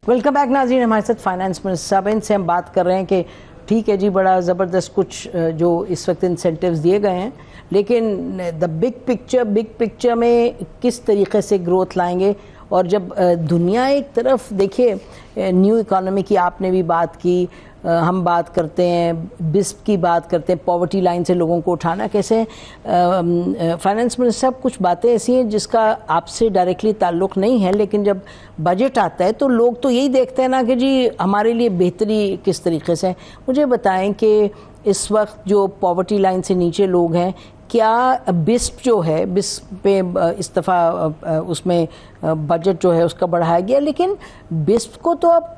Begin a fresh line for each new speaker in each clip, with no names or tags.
Welcome back ناظرین. ہمارے ساتھ فائنانس منسٹر صاحب ہیں. ان سے ہم بات کر رہے ہیں کہ ٹھیک ہے جی بڑا زبردست کچھ جو اس وقت انسینٹیوز دیے گئے ہیں، لیکن دا بگ پکچر میں کس طریقے سے گروتھ لائیں گے. اور جب دنیا ایک طرف دیکھیے نیو اکانومی کی آپ نے بھی بات کی، ہم بات کرتے ہیں بسپ کی بات کرتے ہیں، پاورٹی لائن سے لوگوں کو اٹھانا کیسے. فائنانس منسٹر صاحب کچھ باتیں ایسی ہیں جس کا آپ سے ڈائریکٹلی تعلق نہیں ہے، لیکن جب بجٹ آتا ہے تو لوگ تو یہی دیکھتے ہیں نا کہ جی ہمارے لیے بہتری کس طریقے سے. مجھے بتائیں کہ اس وقت جو پاورٹی لائن سے نیچے لوگ ہیں، کیا بسپ جو ہے بسپ پہ اس دفعہ اس میں بجٹ جو ہے اس کا بڑھایا گیا، لیکن بسپ کو تو اب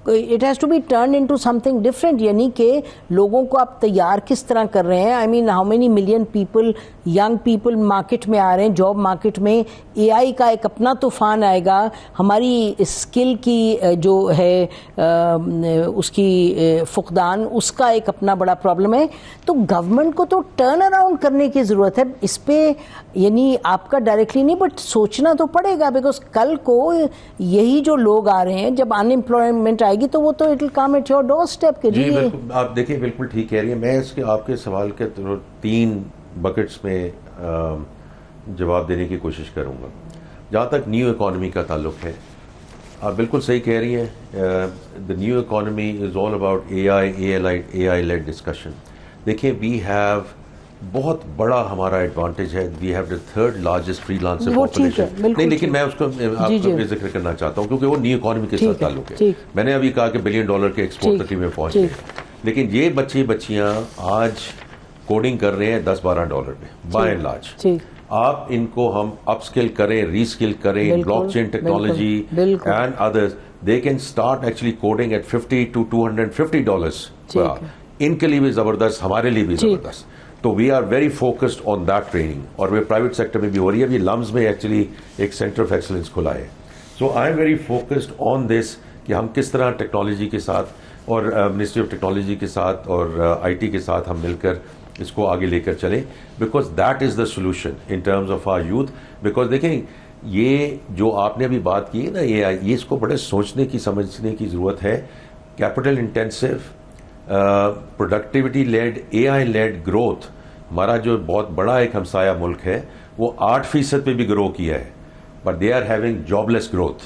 it has to be turned into something different. یعنی کہ لوگوں کو آپ تیار کس طرح کر رہے ہیں. I mean how many million people, young people market میں آ رہے ہیں، جاب مارکیٹ میں اے آئی کا ایک اپنا طوفان آئے گا. ہماری اسکل کی جو ہے اس کی فقدان، اس کا ایک اپنا بڑا پرابلم ہے. تو گورنمنٹ کو تو ٹرن اراؤنڈ کرنے کی ضرورت ہے. اس پہ یعنی آپ کا ڈائریکٹلی نہیں بٹ سوچنا تو پڑے گا، بیکاز کل کو یہی جو لوگ آ رہے ہیں جب ان امپلائمنٹ آئے گی تو وہ تو it will come at your doorstep کے.
جی بالکل، آپ دیکھیں بالکل ٹھیک کہہ رہی ہیں. میں اس کے آپ کے سوال کے 3 بکٹس میں جواب دینے کی کوشش کروں گا. جہاں تک نیو اکانومی کا تعلق ہے، آپ بالکل صحیح کہہ رہی ہیں. The new economy is all about A I lead discussion. دیکھیں وی ہیو بہت بڑا ہمارا ایڈوانٹیج ہے. We have the 3rd largest freelancer population. نہیں، لیکن میں اس کو آپ کو ذکر کرنا چاہتا ہوں کیونکہ وہ نیو اکانومی کے ساتھ تعلق ہے. میں نے ابھی کہا کہ $1 بلین کے ایکسپورٹ تک میں پہنچ گئے، لیکن یہ بچیاں آج کوڈنگ کر رہے ہیں $10-12 پہ بائی اینڈ لارج. آپ ان کو ہم اپ اسکل کریں، ری اسکل کریں، blockchain technology and others, they can start actually coding at $50 to $250. ان کے لیے بھی زبردست، ہمارے لیے بھی زبردست. تو we are very focused on that training, اور وہ پرائیویٹ سیکٹر میں بھی ہو رہی ہے. ابھی لمز میں ایکچولی ایک سینٹر آف ایکسلنس کھلا ہے. So I am very focused on this کہ ہم کس طرح ٹیکنالوجی کے ساتھ اور منسٹری آف ٹیکنالوجی کے ساتھ اور آئی ٹی کے ساتھ ہم مل کر اس کو آگے لے کر چلیں، because that is the solution in terms of our youth. Because دیکھیں یہ جو آپ نے ابھی بات کی ہے نا، یہ اس کو بڑے سوچنے کی سمجھنے کی ضرورت ہے. Capital intensive, productivity lead, a I led growth. ہمارا جو بہت بڑا ایک ہمسایہ ملک ہے وہ 8% پہ بھی گرو کیا ہے، but they are having jobless growth.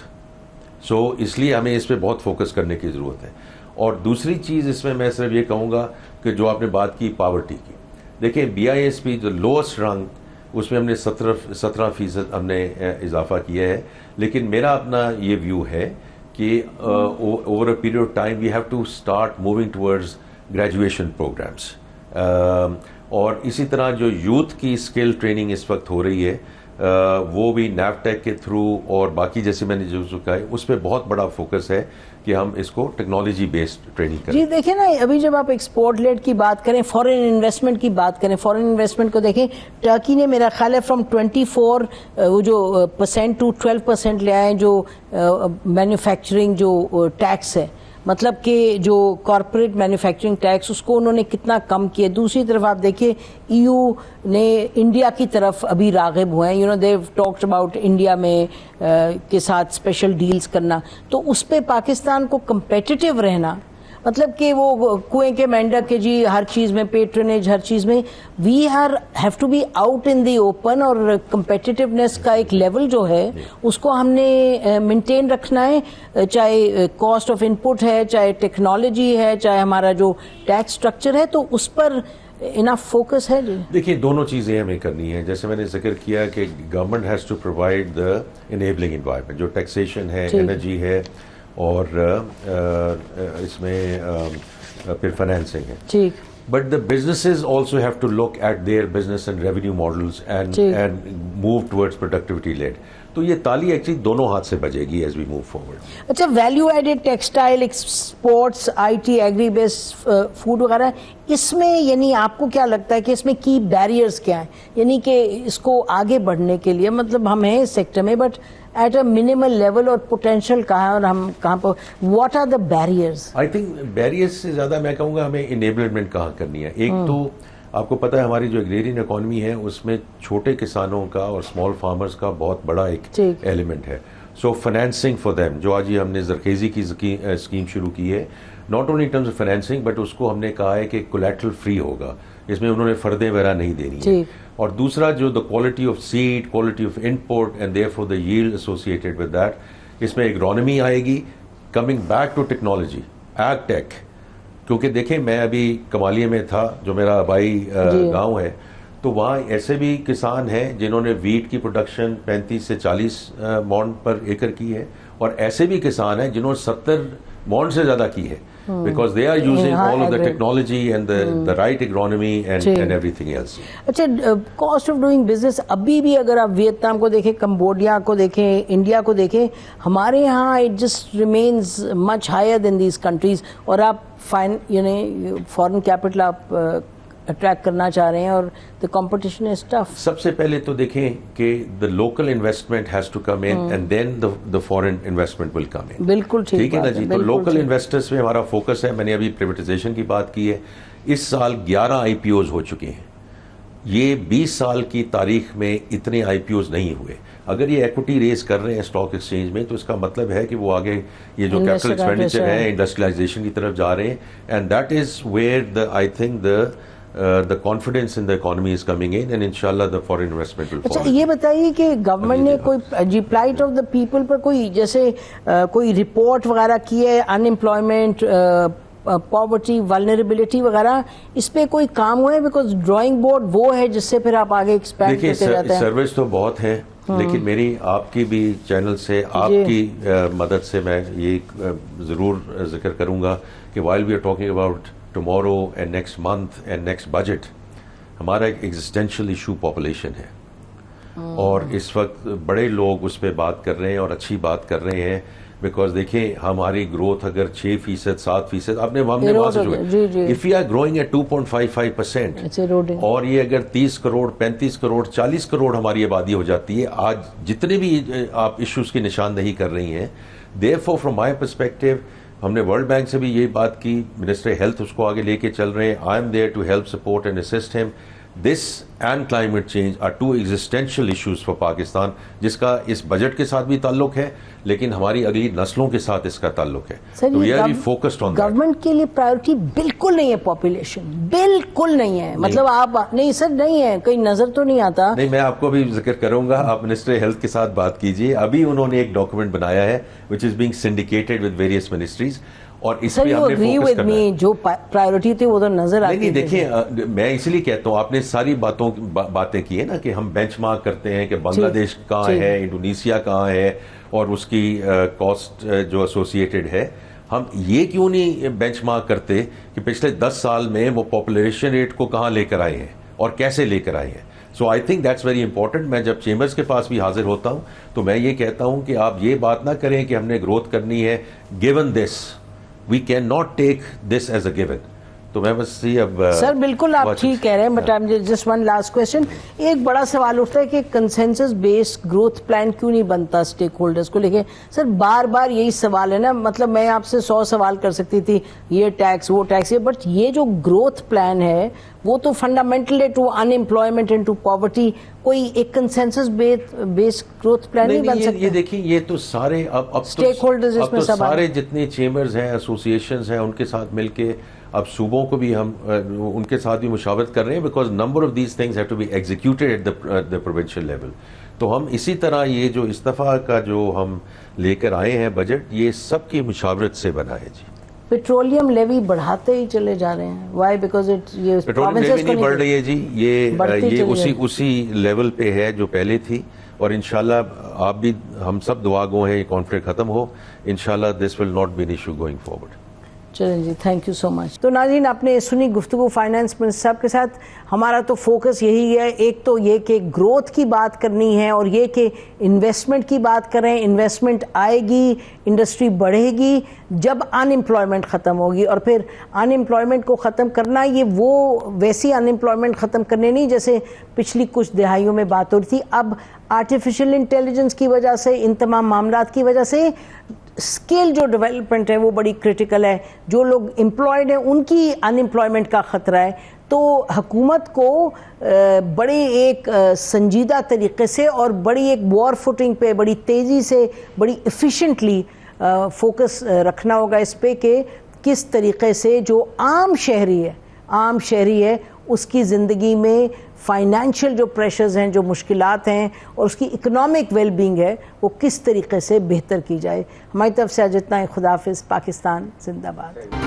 So اس لیے ہمیں اس پہ بہت فوکس کرنے کی ضرورت ہے. اور دوسری چیز اس میں صرف یہ کہوں گا کہ جو آپ نے بات کی پاورٹی کی، دیکھیں BISP جو لوئسٹ رنگ، اس میں ہم نے 17% ہم نے اضافہ کیا ہے. لیکن میرا اپنا یہ ویو ہے کہ over a period of time we have to start moving towards graduation programmes. اور اسی طرح جو یوتھ کی اسکل ٹریننگ اس وقت ہو رہی ہے وہ بھی نیفٹیک کے تھرو اور باقی جیسے میں نے جو کہا ہے اس پہ بہت بڑا فوکس ہے کہ ہم اس کو ٹیکنالوجی بیسڈ ٹریننگ کریں.
جی دیکھیں نا، ابھی جب آپ ایکسپورٹ لیڈ کی بات کریں، فورن انویسٹمنٹ کی بات کریں، فورن انویسٹمنٹ کو دیکھیں، ٹرکی نے میرا خیال ہے فرام 24 وہ جو % to 12% لے آئے جو مینوفیکچرنگ جو ٹیکس ہے، مطلب کہ جو کارپوریٹ مینوفیکچرنگ ٹیکس اس کو انہوں نے کتنا کم کیا. دوسری طرف آپ دیکھیے EU نے انڈیا کی طرف ابھی راغب ہوئے ہیں. دیو ٹاکڈ اباؤٹ انڈیا میں کے ساتھ اسپیشل ڈیلز کرنا. تو اس پہ پاکستان کو کمپیٹیٹو رہنا، مطلب کہ وہ کنویں کے مینڈک کے جی ہر چیز میں پیٹرنیج، ہر چیز میں we have to be out in the open. اور کمپیٹیٹیونیس کا ایک لیول جو ہے اس کو ہم نے مینٹین رکھنا ہے، چاہے کاسٹ آف ان پٹ ہے، چاہے ٹیکنالوجی ہے، چاہے ہمارا جو ٹیکس اسٹرکچر ہے. تو اس پر انف فوکس ہے. جی
دیکھیے دونوں چیزیں ہمیں کرنی ہیں. جیسے میں نے ذکر کیا کہ government has to provide the enabling environment, جو ٹیکسیشن ہے، انرجی ہے، اور اس میں پھر فائنینسنگ ہے.
ٹھیک.
But the businesses also have to look at their business and revenue models and move towards productivity led. تو یہ تالی ایکچولی دونوں ہاتھ سے بجے گی ایز وی موو فارورڈ.
اچھا، value added textile, exports, IT، agri base food وغیرہ، اس میں یعنی آپ کو کیا لگتا ہے کہ اس میں کی بیریئرز کیا ہیں، یعنی کہ اس کو آگے بڑھنے کے لیے؟ مطلب ہم ہیں اس سیکٹر میں but at a minimal level, اور پوٹینشیل کہاں ہے اور ہم کہاں پر، what are the barriers?
I think barriers سے زیادہ میں کہوں گا ہمیں انیبلمنٹ کہاں کرنی ہے. ایک تو آپ کو پتہ ہے ہماری جو ایگریرین اکانومی ہے اس میں چھوٹے کسانوں کا اور اسمال فارمرز کا بہت بڑا ایک ایلیمنٹ ہے. سو فائنینسنگ فار دیم, جو آج یہ ہم نے زرخیزی کی اسکیم شروع کی ہے, not only in terms of financing but اس کو ہم نے کہا ہے کہ کولیٹرل فری ہوگا, اس میں انہوں نے فردیں وغیرہ نہیں دینی ہے. اور دوسرا جو the quality of seed, quality of input and therefore the yield associated with that, اس میں ایگرونومی آئے گی, coming back to technology, ag tech. کیونکہ دیکھیں میں ابھی کمالیہ میں تھا جو میرا آبائی گاؤں ہے, تو وہاں ایسے بھی کسان ہیں جنہوں نے ویٹ کی پروڈکشن 35 سے 40 مون پر ایکڑ کی ہے, اور ایسے بھی کسان ہیں جنہوں نے 70 مون سے زیادہ کی ہے, because they are using all of the technology and the right agronomy and everything else.
اچھا, cost of doing business ابھی بھی اگر آپ ویتنام کو دیکھیں, کمبوڈیا کو دیکھیں, انڈیا کو دیکھیں, ہمارے یہاں it just remains much higher than these countries. اور آپ فارن کیپٹل آپ اٹریکٹ کرنا چاہ رہے ہیں اور the competition is tough.
سب سے پہلے تو دیکھیں کہ the local investment has to come in and then the foreign investment will come in.
بالکل
ٹھیک ہے نا جی. تو local investors میں ہمارا فوکس ہے. میں نے ابھی privatization کی بات کی ہے, اس سال 11 IPOs ہو چکے ہیں. یہ 20 سال کی تاریخ میں اتنے IPOs نہیں ہوئے. اگر یہ ایکوٹی ریز کر رہے ہیں اسٹاک ایکسچینج میں تو اس کا مطلب ہے کہ وہ آگے یہ جو کیپٹل ایکسپینڈیچر ہے انڈسٹریلائزیشن کی طرف جا رہے ہیں, and that is where I think the confidence in the economy is coming in and inshallah the foreign investment will follow.
اچھا یہ بتائیے کہ گورنمنٹ نے کوئی جی plight of the people پر کوئی جیسے کوئی رپورٹ وغیرہ کی ہے, انمپلائمنٹ, پاورٹی, ولنریبلٹی وغیرہ, اس پہ کوئی کام ہوا ہے؟ بیکاز ڈرائنگ بورڈ وہ ہے جس سے پھر آپ آگے ایکسپینڈ کرتے جاتے ہیں.
سروس تو بہت ہے, لیکن میری آپ کی بھی چینل سے آپ کی مدد سے میں یہ ضرور ذکر کروں گا کہ while we are talking about tomorrow and next month and next budget, ہمارا ایک ایگزسٹینشیل ایشو پاپولیشن ہے, اور اس وقت بڑے لوگ اس پہ بات کر رہے ہیں اور اچھی بات کر رہے ہیں. بیکاز دیکھیں ہماری گروتھ اگر 6%, 7%, آپ نے وہاں سے جو if we are growing at 2.55%, اور یہ اگر 30 کروڑ, 35 کروڑ, 40 کروڑ ہماری آبادی ہو جاتی ہے, آج جتنے بھی آپ ایشوز کی نشاندہی کر رہی ہیں, therefore from my perspective ہم نے ورلڈ بینک سے بھی یہی بات کی, منسٹر ہیلتھ اس کو آگے لے کے چل رہے ہیں. I am there to help support and assist ہم. This and climate change are two existential issues for Pakistan, جس کا اس بجٹ کے ساتھ بھی تعلق ہے لیکن ہماری اگلی نسلوں کے ساتھ اس کا تعلق ہے. تو we are focused on that.
Government کے لیے پرائیورٹی بالکل نہیں ہے پاپولیشن, بالکل نہیں ہے. مطلب آپ نہیں سر, نہیں ہے, کہیں نظر تو نہیں آتا.
نہیں, میں آپ کو بھی ذکر کروں گا, آپ منسٹر ہیلتھ کے ساتھ بات کیجئے. ابھی انہوں نے ایک ڈاکومنٹ بنایا ہے which is being syndicated with various ministries, اور اس پہ ہم نے فوکس کرنا ہے.
جو پرائیورٹی تھی وہ تو نظر آتی ہے.
نہیں دیکھیں, میں اسی لیے کہتا ہوں, آپ نے ساری باتیں کی ہے نا کہ ہم بینچ مارک کرتے ہیں کہ بنگلہ دیش کہاں ہے, انڈونیشیا کہاں ہے, اور اس کی کاسٹ جو ایسوسیٹڈ ہے. ہم یہ کیوں نہیں بینچ مارک کرتے کہ پچھلے 10 سال میں وہ پاپولیشن ریٹ کو کہاں لے کر آئے ہیں اور کیسے لے کر آئے ہیں. So I think that's very important. میں جب چیمبرز کے پاس بھی حاضر ہوتا ہوں تو میں یہ کہتا ہوں کہ آپ یہ بات نہ کریں کہ ہم نے گروتھ کرنی ہے given this, we can not take this as a given. تو میں بس اب
سر بالکل آپ ٹھیک کہہ رہے ہیں, but just one last question. ایک بڑا سوال اٹھتا ہے کہ کنسنسس بیسڈ گروتھ پلان کیوں نہیں بنتا اسٹیک ہولڈرز کو لے کے. سر بار بار یہی سوال ہے نا, مطلب میں آپ سے 100 سوال کر سکتی تھی, یہ ٹیکس وہ ٹیکس, بٹ یہ جو گروتھ پلان ہے وہ تو فنڈامنٹل ہے to unemployment and to poverty. کوئی ایک کنسنسس بیسڈ گروتھ پلان نہیں بن سکتا.
یہ دیکھیں, یہ تو سارے اب
اسٹیک ہولڈرز اس میں سب
سارے جتنے چیمبرز ہیں, ایسوسیشنز ہیں, ان کے ساتھ مل کے اب صوبوں کو بھی ہم ان کے ساتھ بھی مشاورت کر رہے ہیں, because number of these things have to be executed at the provincial level. تو ہم اسی طرح یہ جو استعفیٰ کا جو ہم لے کر آئے ہیں بجٹ, یہ سب کی مشاورت سے بنا ہے. جی
پیٹرولیم لیوی بڑھاتے ہی چلے جا رہے ہیں. وائی؟ بیکاز یہ
پیٹرولیم لیوی نہیں بڑھ رہی ہے جی, یہ اسی لیول پہ ہے جو پہلے تھی, اور انشاءاللہ آپ بھی ہم سب دعا گو ہیں یہ کانفلکٹ ختم ہو. انشاءاللہ this will not be an issue going forward.
چلیں جی, تھینک یو سو مچ. تو ناظرین, آپ نے سنی گفتگو فائنانس منسٹر صاحب کے ساتھ. ہمارا تو فوکس یہی ہے, ایک تو یہ کہ گروتھ کی بات کرنی ہے, اور یہ کہ انویسٹمنٹ کی بات کریں. انویسٹمنٹ آئے گی, انڈسٹری بڑھے گی جب ان امپلائمنٹ ختم ہوگی. اور پھر ان امپلائمنٹ کو ختم کرنا, یہ وہ ویسی ان امپلائمنٹ ختم کرنے نہیں جیسے پچھلی کچھ دہائیوں میں بات ہو رہی تھی. اب آرٹیفیشل انٹیلیجنس کی وجہ سے, ان تمام معاملات کی وجہ سے اسکل جو ڈیولپمنٹ ہے وہ بڑی کرٹیکل ہے. جو لوگ امپلائڈ ہیں ان کی ان امپلائمنٹ کا خطرہ ہے. تو حکومت کو بڑی ایک سنجیدہ طریقے سے اور بڑی ایک وار فوٹنگ پہ بڑی تیزی سے بڑی ایفیشینٹلی فوکس رکھنا ہوگا اس پہ کہ کس طریقے سے جو عام شہری ہے اس کی زندگی میں فائنینشیل جو پریشرز ہیں، جو مشکلات ہیں، اور اس کی اکنامک ویل بینگ ہے، وہ کس طریقے سے بہتر کی جائے۔ ہماری طرف سے آج اتنا ہی۔ خدا حافظ۔ پاکستان زندہ باد۔